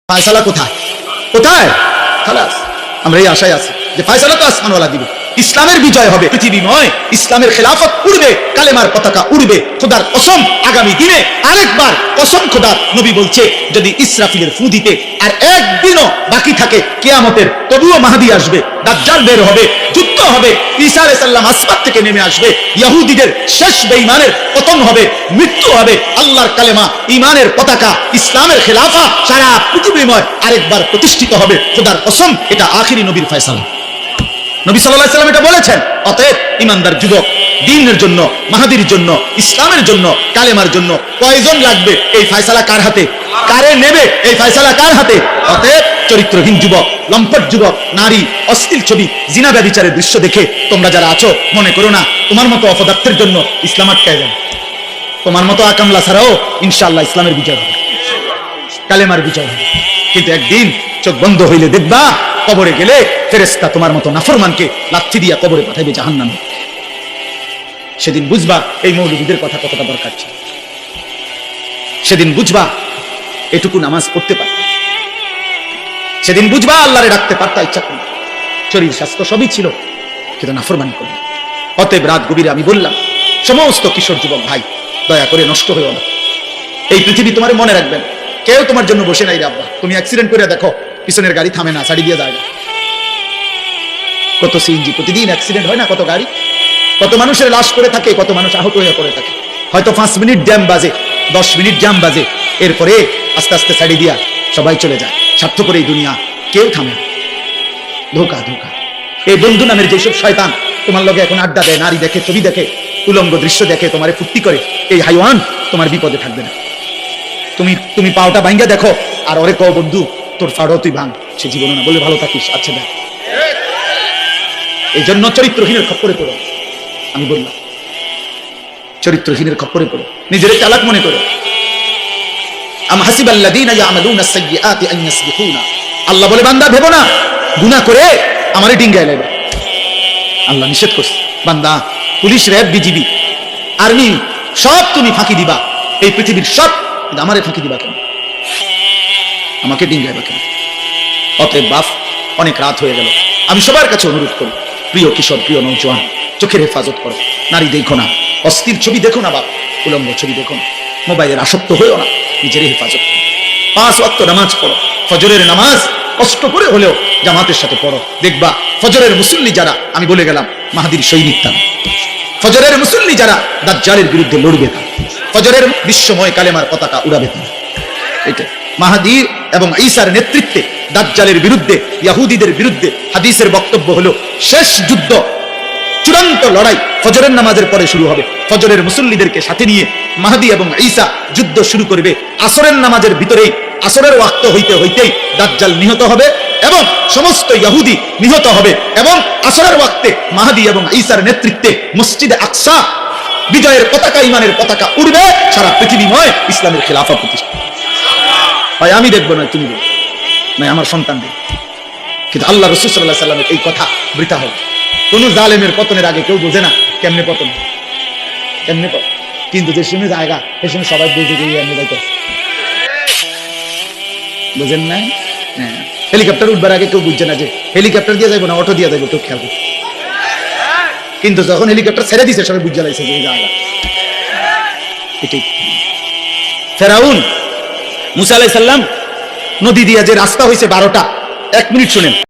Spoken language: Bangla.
ফায়সালা কোথায় কোথায় খালাস আমরা এই আশায় আছি যে ফায়সালা তো আসমানওয়ালা দিবে, ইসলামের বিজয় হবে, পৃথিবীময় ইসলামের খেলাফত উড়বে, কালেমার পতাকা উড়বে। খোদার কসম আগামী দিনে আরেকবার কসম খোদার নবী বলছে যদি ইসরাফিলের ফু দিতে আর একদিনও বাকি থাকে কিয়ামতের, তবুও মাহদী আসবে, দাজ্জাল বের হবে, যুদ্ধ হবে, ঈসা আলাইহিস সালাম আসমান থেকে নেমে আসবে, ইহুদিদের শেষ বেঈমানের পতন হবে, মৃত্যু হবে, আল্লাহর কালেমা ঈমানের পতাকা ইসলামের খেলাফা সারা পৃথিবীময় আরেকবার প্রতিষ্ঠিত হবে। খোদার কসম এটা আখিরি নবীর ফয়সালা। নবী সাল্লাল্লাহু আলাইহি সাল্লাম এটা বলেছেন। অতএব ইমানদার যুবক, দ্বীনের জন্য, মাহাদির জন্য, ইসলামের জন্য, কালেমার জন্য কয়জন লাগবে? এই ফয়সালা কার হাতে? কারে নেবে? এই ফয়সালা কার হাতে? অতএব চরিত্রহীন যুবক, লম্পট যুবক, নারী, অশ্লীল ছবি, জিনা ব্যভিচারের দৃশ্য দেখে তোমরা যারা আছো মনে করো না তোমার মতো অপদার্থের জন্য ইসলাম আটকায় যাবে। তোমার মতো আকামলা ছাড়াও ইনশাআল্লাহ ইসলামের বিজয় হবে, কালেমার বিজয় হবে। কিন্তু একদিন চোখ বন্ধ হইলে দেখবা কবরে গেলে ফেরেশতা তোমার মতো নাফরমানকে লাথি দিয়া কবরে পাঠাইবে জাহান্নামে। সেদিন বুঝবা এই মৌলবীদের কথা কতটা দরকার ছিল। সেদিন বুঝবা এটুকু নামাজ পড়তে পারতা, সেদিন বুঝবা আল্লাহরে ডাকতে পারতা ইচ্ছা করে, শরীর স্বাস্থ্য সবই ছিল, কিন্তু নাফরমানি করবে। অতএব রাত গভীরে আমি বললাম সমস্ত কিশোর যুবক ভাই, দয়া করে নষ্ট হইও না। এই পৃথিবী তোমার মনে রাখবেন, কেউ তোমার জন্য বসে নাই রে আব্বা। তুমি অ্যাক্সিডেন্ট করে দেখো, পিছনের গাড়ি থামে না, ছাড়ি দিয়ে যায় না। কত সিএনজি প্রতিদিন অ্যাক্সিডেন্ট হয় না, কত গাড়ি, কত মানুষের লাশ করে থাকে, কত মানুষ আহত হয়ে পড়ে থাকে। হয়তো 5 মিনিট জ্যাম বাজে, 10 মিনিট জ্যাম বাজে, এরপরে আস্তে আস্তে ছাড়ি দিয়া সবাই চলে যায়। স্বার্থ করে এই দুনিয়া কেউ থামে না। ধোকা ধোকা। এই বন্ধু নামের যেসব শয়তান তোমার লগে এখন আড্ডা দেয়, নারী দেখে, ছবি দেখে, উলঙ্গ দৃশ্য দেখে, তোমারে ফুর্তি করে, এই হাইওয়ান তোমার বিপদে থাকবে না। তুমি পাওটা ভাঙ্গা দেখো আর ওরে কও বন্ধু তোর ফাড়ো তুই ভাঙ, সে জীবনে না বলে ভালো থাকিস। আচ্ছা দেখ, এই জন্য চরিত্রহীনের খপ্পরে পড়ো। আমি বললাম চরিত্রহীনের খপ্পরে পড়ো, নিজের চালাক মনে করো। আম হাসিবাল্লাযীনা ইয়ামালুনা আস-সাইয়্যাতি আন ইয়াসবিকুনা, আল্লাহ বলে বান্দা ভেবো না গুনাহ করে আমারে ডিঙ্গায় লাইবে। আল্লাহ নিষেধ করছে বান্দা পুলিশ, র‍্যাব, বিজিবি, আর্মি সব তুমি ফাঁকি দিবা, এই পৃথিবীর সব, কিন্তু আমারে ফাঁকি দিবা কেন? আমাকে ডিঙ্গাইবা কেন? অতএব বাপ, অনেক রাত হয়ে গেল, আমি সবার কাছে অনুরোধ করি, প্রিয় কিশোর, প্রিয় নওজোয়ান, চোখের হেফাজত করো, নারী দেখো না, অস্থির ছবি দেখো না বাপ, উলঙ্গ ছবি দেখো না, মোবাইলের আসক্ত হয়েও না, নিজের হেফাজত করো। 5 ওয়াক্ত নামাজ পড়ো, ফজরের নামাজ কষ্ট করে হলেও জামাতের সাথে পড়ো। দেখবা ফজরের মুসল্লি যারা, আমি বলে গেলাম মাহাদির সৈনিক তারা, ফজরের মুসল্লি যারা দাজ্জালের বিরুদ্ধে লড়বে তারা, ফজরের বিশ্বময় কালেমার পতাকা উড়াবে তারা। এটা মাহাদির এবং ঈসার নেতৃত্বে দাজ্জালের বিরুদ্ধে, ইহুদিদের বিরুদ্ধে হাদিসের বক্তব্য হলো শেষ যুদ্ধ, চূড়ান্ত লড়াই ফজরের নামাজের পরে শুরু হবে। ফজরের মুসল্লিদেরকে সাথে নিয়ে মাহদী এবং ঈসা যুদ্ধ শুরু করবে। আসরের নামাজের ভিতরেই, আসরের ওয়াক্ত হইতে হইতেই দাজ্জাল নিহত হবে এবং সমস্ত ইহুদি নিহত হবে, এবং আসরের ওয়াক্তে মাহদী এবং ঈসার নেতৃত্বে মসজিদে আকসা বিজয়ের পতাকা, ঈমানের পতাকা উড়বে, সারা পৃথিবীময় ইসলামের খেলাফত প্রতিষ্ঠা। ভাই আমি দেখবো না, তুমি দেখবে না, আমার সন্তান দেখবে। কিন্তু আল্লাহ রাসূল সাল্লাল্লাহু আলাইহি ওয়াসাল্লামের এই কথা বৃথা হবে। কোন জালেমের পতনের আগে কেউ বোঝে না কেমনে পতন, কেমনে পতন, কিন্তু যে সময় জায়গা সেই সময় সবাই বুঝে যে এমনি যাইতে বুঝেন না। হেলিকপ্টার উঠবার আগে কেউ বুঝছে না যে হেলিকপ্টার দিয়ে যাইবো না অটো দিয়ে যাইবো, কেউ খেয়াল করছে। কিন্তু যখন হেলিকপ্টার ছেড়ে দিছে সবাই বুঝে লাগছে যে জায়গা এটাই। ফেরাউন মুসা আলাইহিস সালাম নদী দিয়া যে রাস্তা হয়েছে 12টা, 1 মিনিট শুনেন।